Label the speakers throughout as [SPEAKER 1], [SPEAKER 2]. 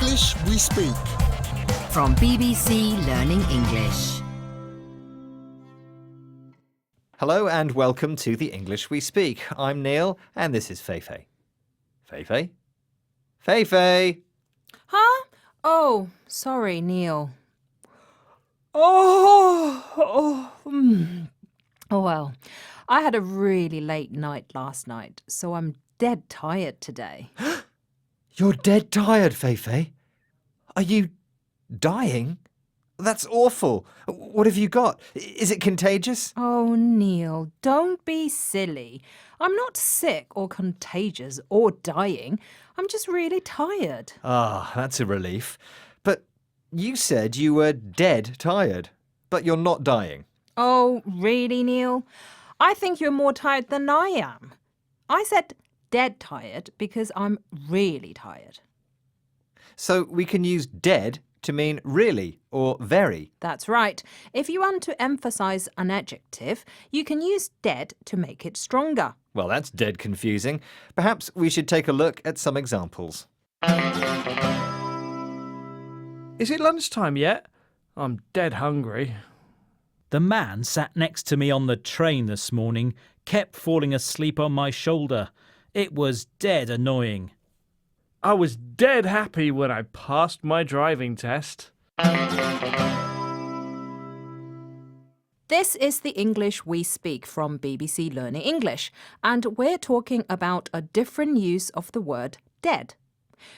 [SPEAKER 1] English we speak.
[SPEAKER 2] From BBC Learning English.
[SPEAKER 3] Hello and welcome to the English We Speak. I'm Neil and this is Feifei. Feifei? Feifei!
[SPEAKER 4] Huh? Oh, sorry, Neil. Oh, well, I had a really late night last night, so I'm dead tired today.
[SPEAKER 3] You're dead tired, Feifei. Are you dying? That's awful. What have you got? Is it contagious?
[SPEAKER 4] Oh, Neil, don't be silly. I'm not sick or contagious or dying. I'm just really tired.
[SPEAKER 3] Ah, that's a relief. But you said you were dead tired, but you're not dying.
[SPEAKER 4] Oh, really, Neil? I think you're more tired than I am. I said dead tired because I'm really tired.
[SPEAKER 3] So we can use dead to mean really or very.
[SPEAKER 4] That's right. If you want to emphasize an adjective, you can use dead to make it stronger.
[SPEAKER 3] Well, that's dead confusing. Perhaps we should take a look at some examples.
[SPEAKER 5] Is it lunchtime yet? I'm dead hungry.
[SPEAKER 6] The man sat next to me on the train this morning kept falling asleep on my shoulder. It was dead annoying.
[SPEAKER 5] I was dead happy when I passed my driving test.
[SPEAKER 4] This is the English we speak from BBC Learning English, and we're talking about a different use of the word dead.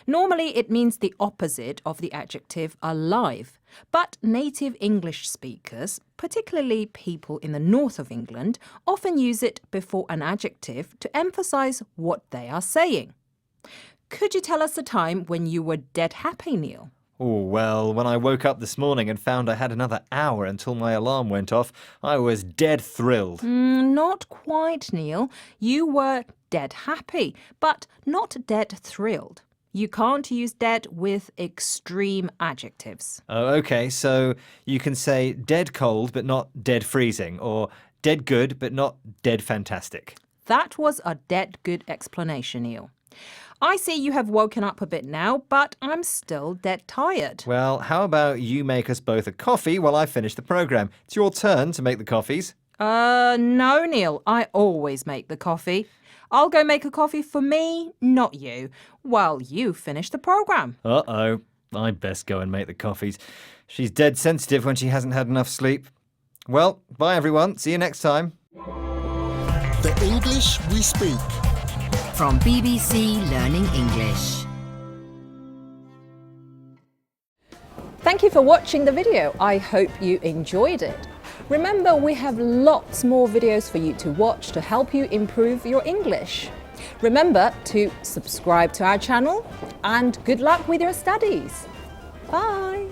[SPEAKER 4] Normally it means the opposite of the adjective alive, but native English speakers, particularly people in the north of England, often use it before an adjective to emphasize what they are saying. Could you tell us a time when you were dead happy, Neil?
[SPEAKER 3] Oh, well, when I woke up this morning and found I had another hour until my alarm went off, I was dead thrilled.
[SPEAKER 4] Not quite, Neil. You were dead happy, but not dead thrilled. You can't use dead with extreme adjectives.
[SPEAKER 3] Oh, okay, so you can say dead cold but not dead freezing, or dead good but not dead fantastic.
[SPEAKER 4] That was a dead good explanation, Neil. I see you have woken up a bit now, but I'm still dead tired.
[SPEAKER 3] Well, how about you make us both a coffee while I finish the programme? It's your turn to make the coffees.
[SPEAKER 4] No, Neil. I always make the coffee. I'll go make a coffee for me, not you, while you finish the programme.
[SPEAKER 3] Uh-oh. I'd best go and make the coffees. She's dead sensitive when she hasn't had enough sleep. Well, bye everyone. See you next time.
[SPEAKER 1] The English we speak.
[SPEAKER 2] From BBC Learning English.
[SPEAKER 4] Thank you for watching the video. I hope you enjoyed it. Remember, we have lots more videos for you to watch to help you improve your English. Remember to subscribe to our channel and good luck with your studies. Bye!